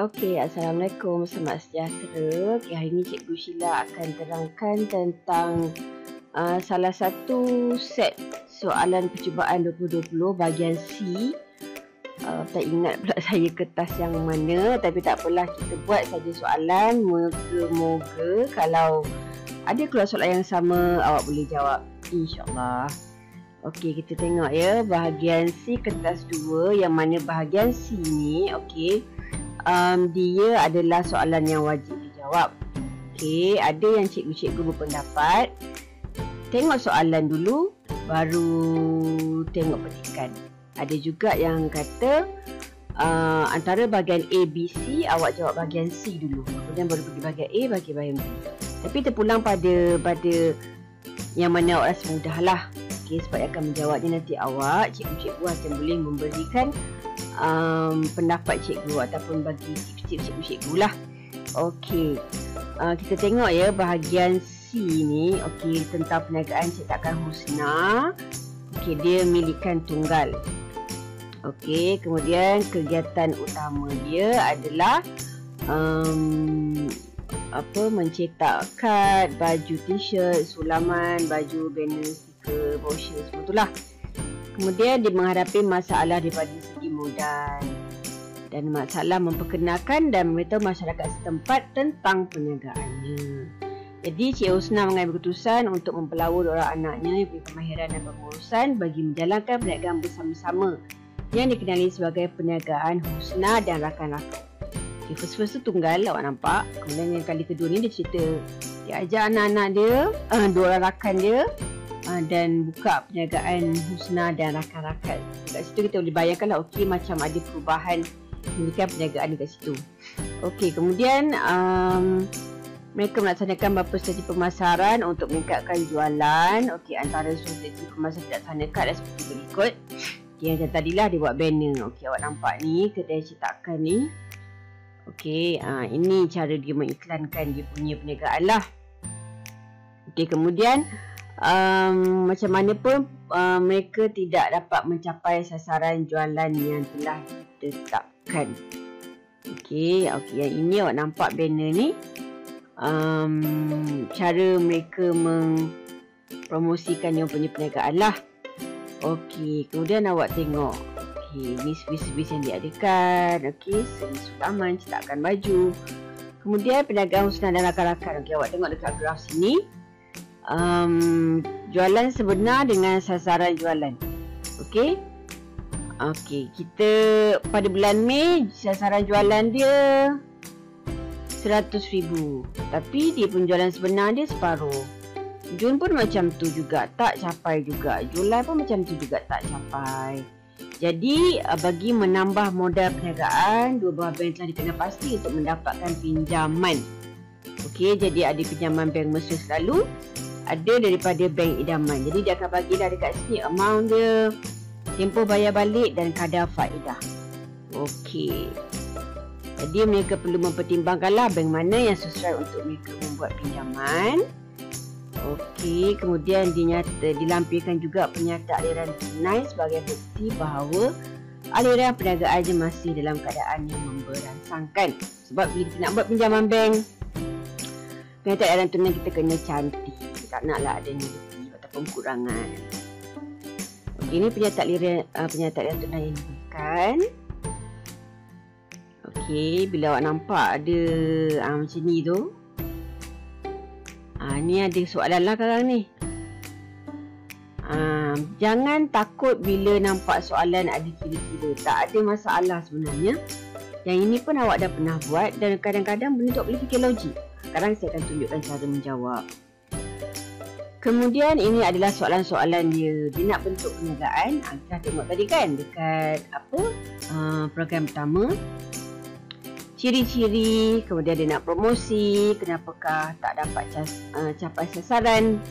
Okey, Assalamualaikum, selamat sejahtera. Okey, hari ini Cikgu Sheila akan terangkan tentang salah satu set soalan percubaan 2020 bahagian C. Tak ingat pula saya kertas yang mana, tapi tak apalah, kita buat saja soalan. Moga-moga kalau ada keluar soalan yang sama, awak boleh jawab, insyaAllah. Okey, kita tengok ya, bahagian C kertas 2, yang mana bahagian C ni, okey, dia adalah soalan yang wajib dijawab. Okey, ada yang cikgu-cikgu berpendapat tengok soalan dulu baru tengok petikan. Ada juga yang kata antara bahagian A, B, C awak jawab bahagian C dulu, kemudian baru pergi bahagian A, bagi bahagian B. Tapi terpulang pada yang mana awak rasa mudah lah. Okey, sebab akan menjawabnya nanti awak, cikgu-cikgu akan boleh memberikan pendapat cikgu ataupun bagi tips-tips cikgu-cikgu lah. Okey, kita tengok ya bahagian C ni. Okey, tentang perniagaan cetakan Husna. Okey, dia milikan tunggal. Okey, kemudian kegiatan utama dia adalah mencetak kad, baju t-shirt, sulaman, baju, banner, stiker, brochure, semua itulah. Kemudian dia menghadapi masalah daripada segi modal dan masalah memperkenalkan dan memberitahu masyarakat setempat tentang perniagaannya. Jadi Cik Husna mengambil keputusan untuk mempelawar orang anaknya yang punya kemahiran dan pengurusan bagi menjalankan perniagaan bersama-sama yang dikenali sebagai perniagaan Husna dan rakan-rakan. Okay, first tu tunggal, awak nampak. Kemudian yang kali kedua ni dia cerita dia ajak anak-anak dia, dua orang rakan dia, dan buka perniagaan Husna dan rakan-rakan. Kat situ kita boleh bayangkan lah, okey, macam ada perubahan menjadikan perniagaan dekat situ. Okey, kemudian mereka melaksanakan beberapa strategi pemasaran untuk meningkatkan jualan. Okey, antara strategi pemasaran dilaksanakan adalah seperti berikut. Okey, yang tadilah dia buat banner. Okey, awak nampak ni kedai cetakan ni. Okey, ini cara dia mengiklankan dia punya perniagaan lah. Okey, kemudian macam mana pun mereka tidak dapat mencapai sasaran jualan yang telah ditetapkan. Okey, yang ini awak nampak banner ni. Cara mereka mempromosikan yang punya perniagaan lah. Okey, kemudian awak tengok. Okey, ni servis-servis yang diadakan. Okey, servis sulaman, cetakan baju. Kemudian perniagaan Husna dan rakan-rakan. Okey, awak tengok dekat graf sini. Jualan sebenar dengan sasaran jualan. Okey. Okey, kita pada bulan Mei sasaran jualan dia 100,000. Tapi dia pun jualan sebenar dia separuh. Jun pun macam tu juga, tak capai juga. Julai pun macam tu juga, tak capai. Jadi bagi menambah modal perniagaan, dua buah bank telah dikenal pasti untuk mendapatkan pinjaman. Okey, jadi ada pinjaman bank mesra selalu, ada daripada bank idaman. Jadi dia akan bagilah dekat sini amount dia, tempoh bayar balik dan kadar faedah. Okey, jadi mereka perlu mempertimbangkanlah bank mana yang sesuai untuk mereka membuat pinjaman. Okey, kemudian dilampirkan juga penyata aliran tunai sebagai bukti bahawa aliran perniagaannya masih dalam keadaan yang memberangsangkan. Sebab bila kita nak buat pinjaman bank, penyata aliran tunai kita kena cantik. Tak naklah ada negatif ataupun kurangan. Okey, ini penyata aliran tunai yang diberikan. Okey, bila awak nampak ada macam ni tu. Ni ada soalan lah sekarang ni. Jangan takut bila nampak soalan ada kira-kira. Tak ada masalah sebenarnya. Yang ini pun awak dah pernah buat dan kadang-kadang benda tu boleh fikir logik. Sekarang saya akan tunjukkan cara menjawab. Kemudian ini adalah soalan-soalan dia. Dia nak bentuk perniagaan. Kita tengok tadi kan dekat program pertama. Ciri-ciri, kemudian dia nak promosi, kenapakah tak dapat capai sasaran,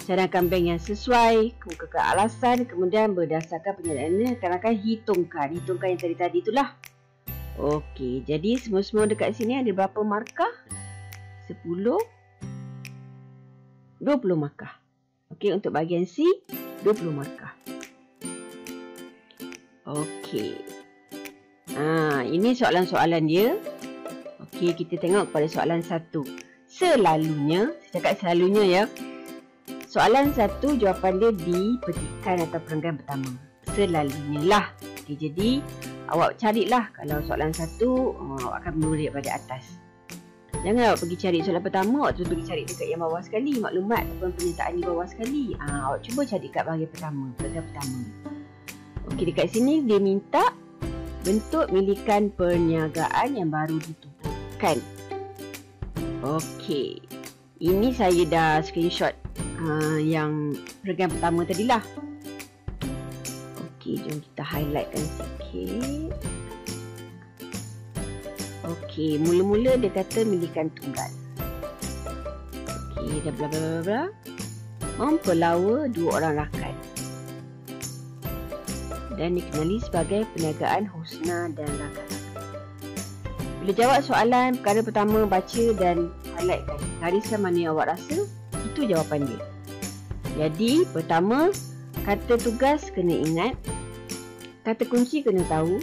cadangkan bank yang sesuai, kemukakan alasan, kemudian berdasarkan pernyataannya akan hitungkan yang tadi itulah. Okey, jadi semua dekat sini ada berapa markah? 10, 20 markah. Okey, untuk bahagian C 20 markah. Okey. Ini soalan-soalan dia. Okey, kita tengok pada soalan 1. Selalunya, saya cakap selalunya ya. Soalan 1 jawapan dia di petikan atau perenggan pertama. Selalunya lah. Okey, jadi awak carilah. Kalau soalan 1, awak akan menurut pada atas. Jangan awak pergi cari soalan pertama, awak terus pergi cari dekat yang bawah sekali. Maklumat ataupun pernyataan di bawah sekali. Awak cuba cari kat bahagian pertama, perenggan pertama. Okey, dekat sini dia minta bentuk milikan perniagaan yang baru ditubuhkan. Okey, ini saya dah screenshot yang perenggan pertama tadilah. Okey, jom kita highlightkan sikit. Okey, mula-mula dia kata milikan tunggal. Okey, dah bla bla bla bla. Mempelawa 2 orang rakan. Dan dikenali sebagai perniagaan husna dan rakan. Bila jawab soalan perkara pertama, baca dan highlightkan. Gariskan mana yang awak rasa, itu jawapan dia. Jadi, pertama, kata tugas kena ingat. Kata kunci kena tahu.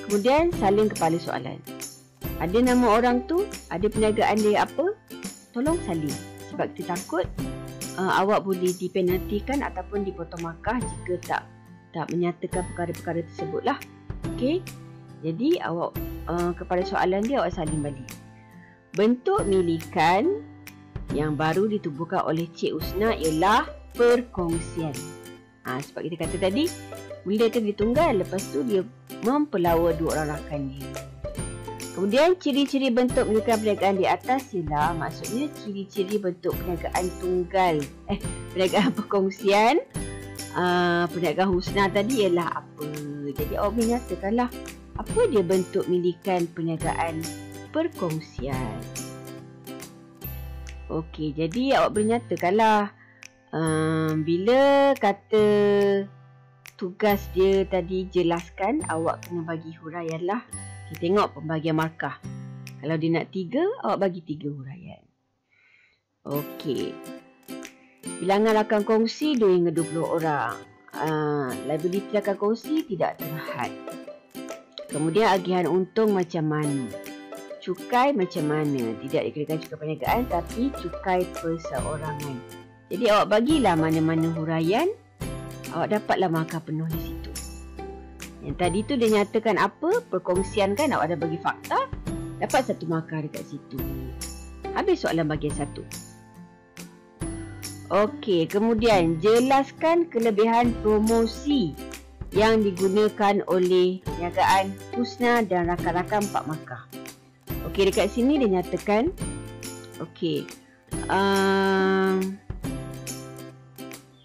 Kemudian, salin kepala soalan. Ada nama orang tu, ada perniagaan dia apa, tolong salin. Sebab kita takut awak boleh dipenaltikan ataupun dipotong markah jika tak menyatakan perkara-perkara tersebut lah. Okey. Jadi awak kepada soalan dia awak salin balik. Bentuk milikan yang baru ditubuhkan oleh Cik Husna ialah perkongsian. Sebab kita kata tadi, mula dia tunggal, lepas tu dia mempelawa 2 orang rakan dia. Kemudian ciri-ciri bentuk milikan perniagaan di atas ialah, maksudnya ciri-ciri bentuk perniagaan tunggal, perniagaan perkongsian. Perniagaan husna tadi ialah apa? Jadi awak menyatakanlah apa dia bentuk milikan perniagaan perkongsian. Okey, jadi awak menyatakanlah bila kata tugas dia tadi jelaskan, awak kena bagi huraian lah. Kita tengok pembagian markah. Kalau dia nak 3, awak bagi 3 huraian. Okey. Bilangan rakan kongsi 2 hingga 20 orang. Liability rakan kongsi tidak terhad. Kemudian agihan untung macam mana? Cukai macam mana? Tidak dikirakan cukai perniagaan tapi cukai perseorangan. Jadi awak bagilah mana-mana huraian. Awak dapatlah markah penuh di situ. Yang tadi tu dia nyatakan apa? Perkongsian kan, awak dah bagi fakta. Dapat 1 markah dekat situ. Habis soalan bahagian 1. Okey, kemudian jelaskan kelebihan promosi yang digunakan oleh perniagaan husna dan rakan-rakan 4 markah. Okey, dekat sini dia nyatakan, okey,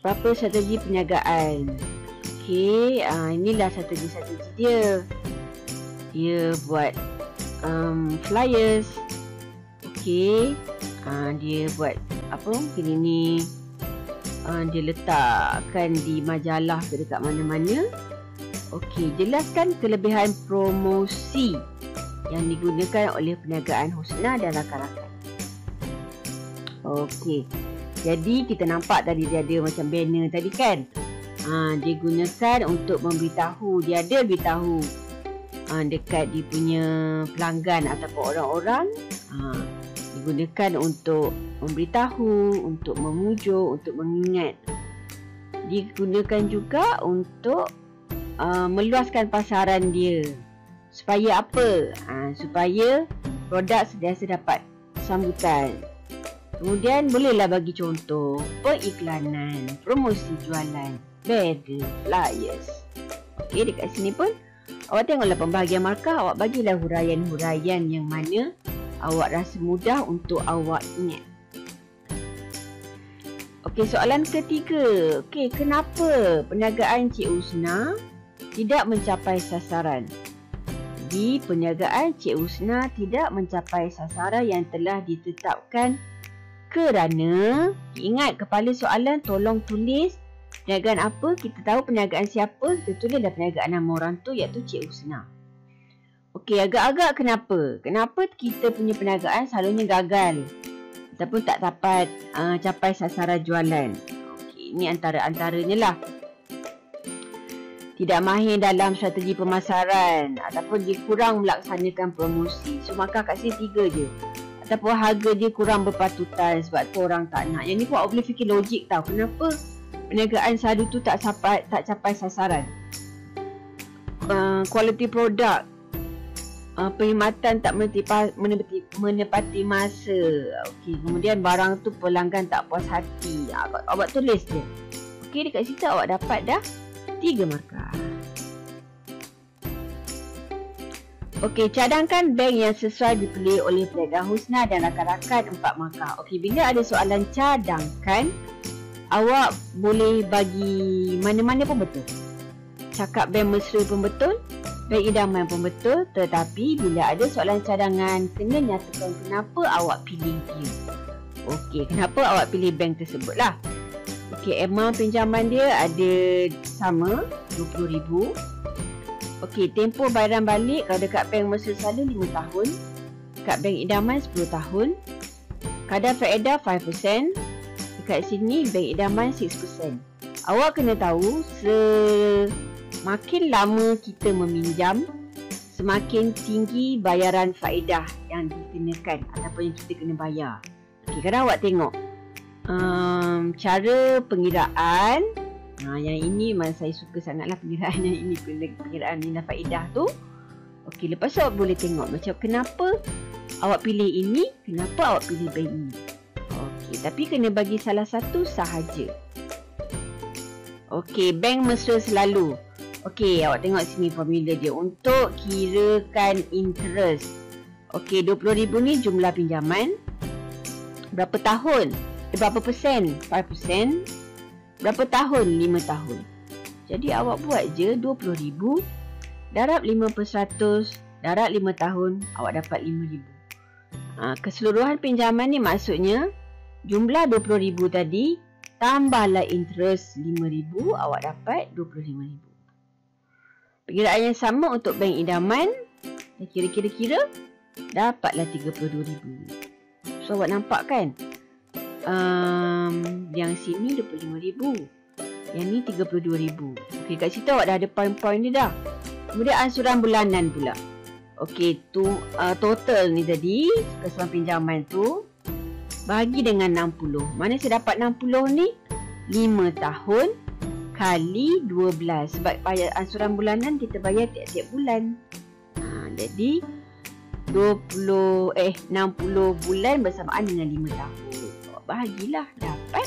berapa strategi perniagaan. Okey, inilah strategi-strategi dia. Dia buat flyers. Okey, dia buat apa mungkin ini, dia letakkan di majalah ke dekat mana-mana. Okey, jelaskan kelebihan promosi yang digunakan oleh perniagaan husna dan rakan-rakan. Okey, jadi kita nampak tadi dia ada macam banner tadi kan. Dia gunakan untuk memberitahu, dia ada beritahu dekat dia punya pelanggan ataupun orang-orang. Digunakan untuk memberitahu, untuk memujuk, untuk mengingat. Digunakan juga untuk meluaskan pasaran dia. Supaya apa? Supaya produk sentiasa dapat sambutan. Kemudian bolehlah bagi contoh periklanan, promosi jualan, banner, flyers. Okey, dekat sini pun awak tengoklah pembahagian markah, awak bagilah huraian-huraian yang mana awak rasa mudah untuk awak ingat. Okey, soalan ketiga. Okey, kenapa perniagaan Cik Husna tidak mencapai sasaran? Di perniagaan Cik Husna tidak mencapai sasaran yang telah ditetapkan kerana, ingat kepala soalan tolong tulis perniagaan apa, kita tahu perniagaan siapa, kita tulislah perniagaan nama orang tu iaitu Cik Husna. Okey, agak-agak kenapa? Kenapa kita punya perniagaan selalunya gagal ataupun tak dapat capai sasaran jualan? Okey, ini antara-antaranya lah. tidak mahir dalam strategi pemasaran ataupun dia kurang melaksanakan promosi. So maka kat sini 3 je. Ataupun harga dia kurang berpatutan sebab tu orang tak nak. Yang ni pun awak boleh fikir logik tau. Kenapa perniagaan sadu tu tak capai sasaran. Kualiti produk, perkhidmatan tak menepati masa. Okey, kemudian barang tu pelanggan tak puas hati. Awak tulis je. Okey, dekat situ awak dapat dah 3 markah. Okey, cadangkan bank yang sesuai dipilih oleh Peniaga Husna dan rakan-rakan 4 markah. Okey, bila ada soalan cadangkan, awak boleh bagi mana-mana pun betul. Cakap bank mesra pun betul, bank idaman pun betul. Tetapi bila ada soalan cadangan, kena nyatakan kenapa awak pilih dia. Okey, kenapa awak pilih bank tersebut lah. Okey, amount pinjaman dia ada sama RM20,000. Okey, tempoh bayaran balik kalau dekat bank mesra selalu 5 tahun. Dekat bank idaman 10 tahun. Kadar faedah 5%. Dekat sini bank idaman 6%. Awak kena tahu semakin lama kita meminjam, semakin tinggi bayaran faedah yang dikenakan ataupun yang kita kena bayar. Okey, kadang awak tengok cara pengiraan. Yang ini memang saya suka sangatlah pengiraan yang ini, pengiraan nilai faedah tu. Okey, lepas tu awak boleh tengok macam kenapa awak pilih ini, kenapa awak pilih bank ini. Okey, tapi kena bagi salah satu sahaja. Okey, bank mesra selalu. Okey, awak tengok sini formula dia untuk kirakan interest. Okey, RM20,000 ni jumlah pinjaman. Berapa tahun? Berapa persen? 5%. Berapa tahun? 5 tahun. Jadi awak buat je RM20,000 darab 5%, darab 5 tahun, awak dapat RM5,000. Keseluruhan pinjaman ni maksudnya jumlah RM20,000 tadi tambahlah interest RM5,000, awak dapat RM25,000. Perkiraan yang sama untuk bank idaman, kira-kira dapatlah RM32,000. So awak nampak kan? Yang sini RM25,000, yang ni RM32,000. Okey, kat situ awak dah ada poin-poin ni dah. Kemudian ansuran bulanan pula. Okey, total ni tadi keseluruhan pinjaman tu bagi dengan 60. Mana saya dapat 60 ni? 5 tahun kali 12. Sebab bayar ansuran bulanan kita bayar tiap-tiap bulan. Jadi 60 bulan bersamaan dengan 5 tahun. Bahagilah, dapat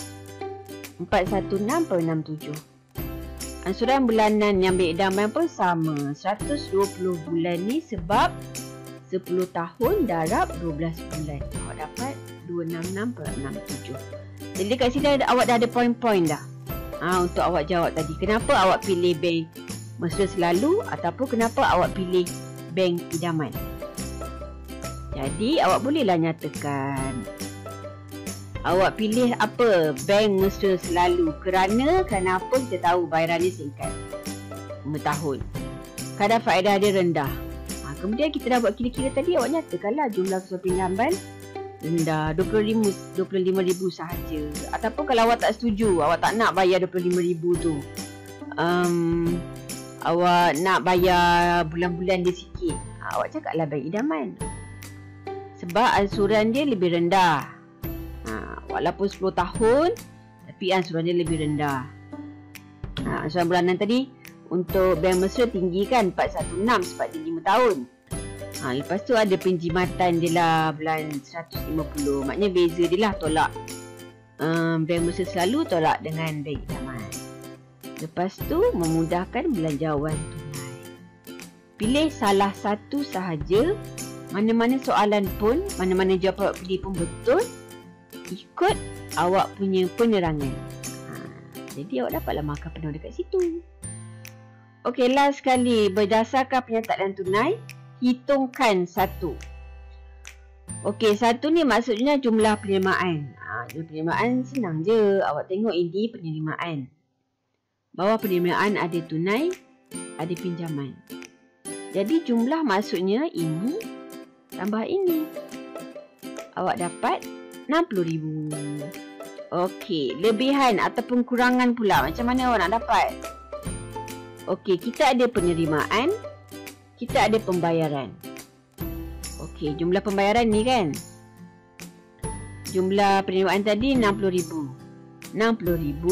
416.67. Ansuran bulanan yang bank idaman pun sama, 120 bulan ni sebab 10 tahun darab 12 bulan. Awak dapat 266.67. Jadi kat sini awak dah ada poin-poin dah. Untuk awak jawab tadi, kenapa awak pilih bank mesra selalu ataupun kenapa awak pilih bank idaman. Jadi awak bolehlah nyatakan awak pilih apa? Bank mesra selalu. Kerana apa kita tahu bayaran dia singkat, 5 tahun. Kadar faedah dia rendah. Kemudian kita dah buat kira-kira tadi, awak nyatakanlah jumlah keseluruhan pinjaman rendah, RM25,000 sahaja. Ataupun kalau awak tak setuju, awak tak nak bayar RM25,000 tu, awak nak bayar bulan-bulan dia sikit, awak cakaplah bank idaman. Sebab ansuran dia lebih rendah. Walaupun 10 tahun, tapi ansuran dia lebih rendah. Ansuran bulanan tadi untuk bank mesra tinggi kan, 416 sebab dia 5 tahun. Lepas tu ada penjimatan dia lah bulan 150. Maknanya beza dia lah tolak. Bank mesra selalu tolak dengan bank idaman. Lepas tu memudahkan belanjawan tunai. Pilih salah satu sahaja. Mana-mana soalan pun, mana-mana jawapan awak pilih pun betul, ikut awak punya penerangan. Jadi awak dapatlah markah penuh dekat situ. Okey, last sekali. Berdasarkan penyataan tunai, hitungkan 1. Okey, 1 ni maksudnya jumlah penerimaan. Jumlah penerimaan senang je. Awak tengok ini penerimaan. Bawah penerimaan ada tunai, ada pinjaman. Jadi jumlah maksudnya ini tambah ini. Awak dapat RM60,000. Okey, lebihan ataupun kurangan pula. Macam mana awak nak dapat? Okey, kita ada penerimaan, kita ada pembayaran. Okey, jumlah pembayaran ni kan. Jumlah penerimaan tadi RM60,000. RM60,000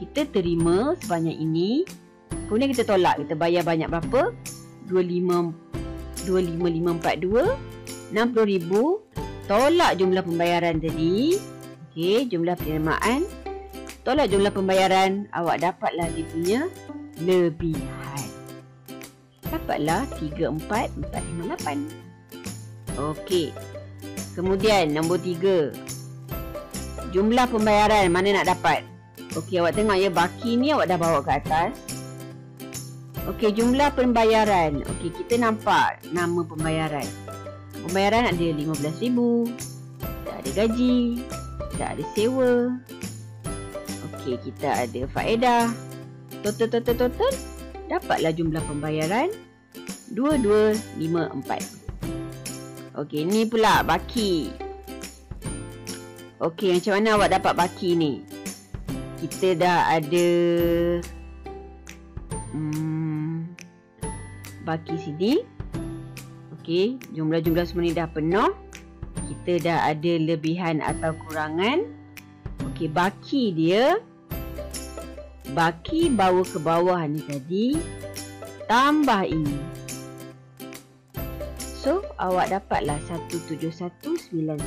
kita terima sebanyak ini. Kemudian kita tolak, kita bayar banyak berapa? 25,542. RM60,000 tolak jumlah pembayaran tadi. Okey, jumlah penerimaan tolak jumlah pembayaran, awak dapatlah dia punya lebihan. Dapatlah 34,458. Okey. Kemudian nombor 3. Jumlah pembayaran mana nak dapat? Okey, awak tengok ya, baki ni awak dah bawa ke atas. Okey, jumlah pembayaran. Okey, kita nampak nama pembayaran. Pembayaran ada RM15,000. Tak ada gaji, tak ada sewa. Okey, kita ada faedah. Total. Dapatlah jumlah pembayaran 2254. Okey, ni pula baki. Okey, macam mana awak dapat baki ni? Kita dah ada baki sini. Okey, jumlah-jumlah semua ni dah penuh. Kita dah ada lebihan atau kurangan. Okey, baki dia, baki bawa ke bawah ni tadi, tambah ini. So, awak dapatlah 171,916.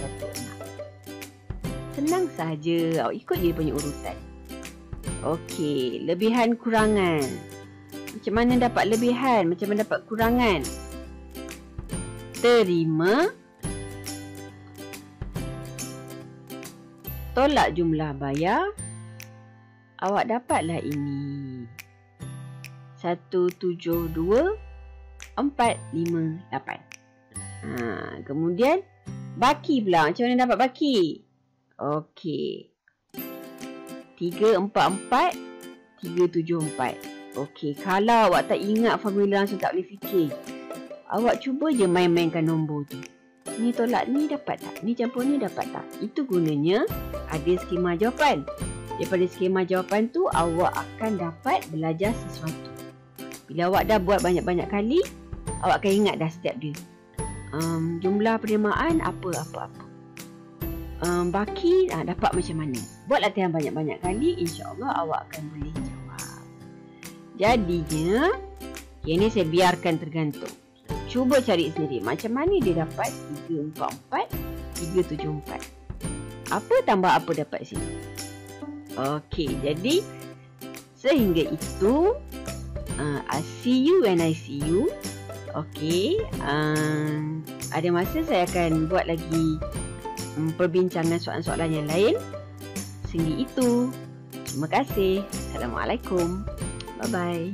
Senang sahaja, awak ikut je punya urutan. Okey, lebihan kurangan. Macam mana dapat lebihan? Macam mana dapat kurangan? Terima, tolak jumlah bayar, awak dapatlah ini 172,458. Kemudian baki pula. Macam mana dapat baki? Okey, 344, 374. Okey, kalau awak tak ingat formula langsung tak boleh fikir, awak cuba je main-mainkan nombor tu. Ni tolak ni dapat tak? Ni campur ni dapat tak? Itu gunanya ada skema jawapan. Daripada skema jawapan tu, awak akan dapat belajar sesuatu. Bila awak dah buat banyak-banyak kali, awak akan ingat dah setiap dia. Jumlah penerimaan apa. Baki dapat macam mana. Buat latihan banyak-banyak kali, insya-Allah awak akan boleh jawab. Jadinya, ini saya biarkan tergantung. Cuba cari sendiri macam mana dia dapat 344, 374. Apa tambah apa dapat sini. Okey, jadi sehingga itu, I see you when I see you. Okey, ada masa saya akan buat lagi perbincangan soalan-soalan yang lain. Sehingga itu, terima kasih. Assalamualaikum. Bye-bye.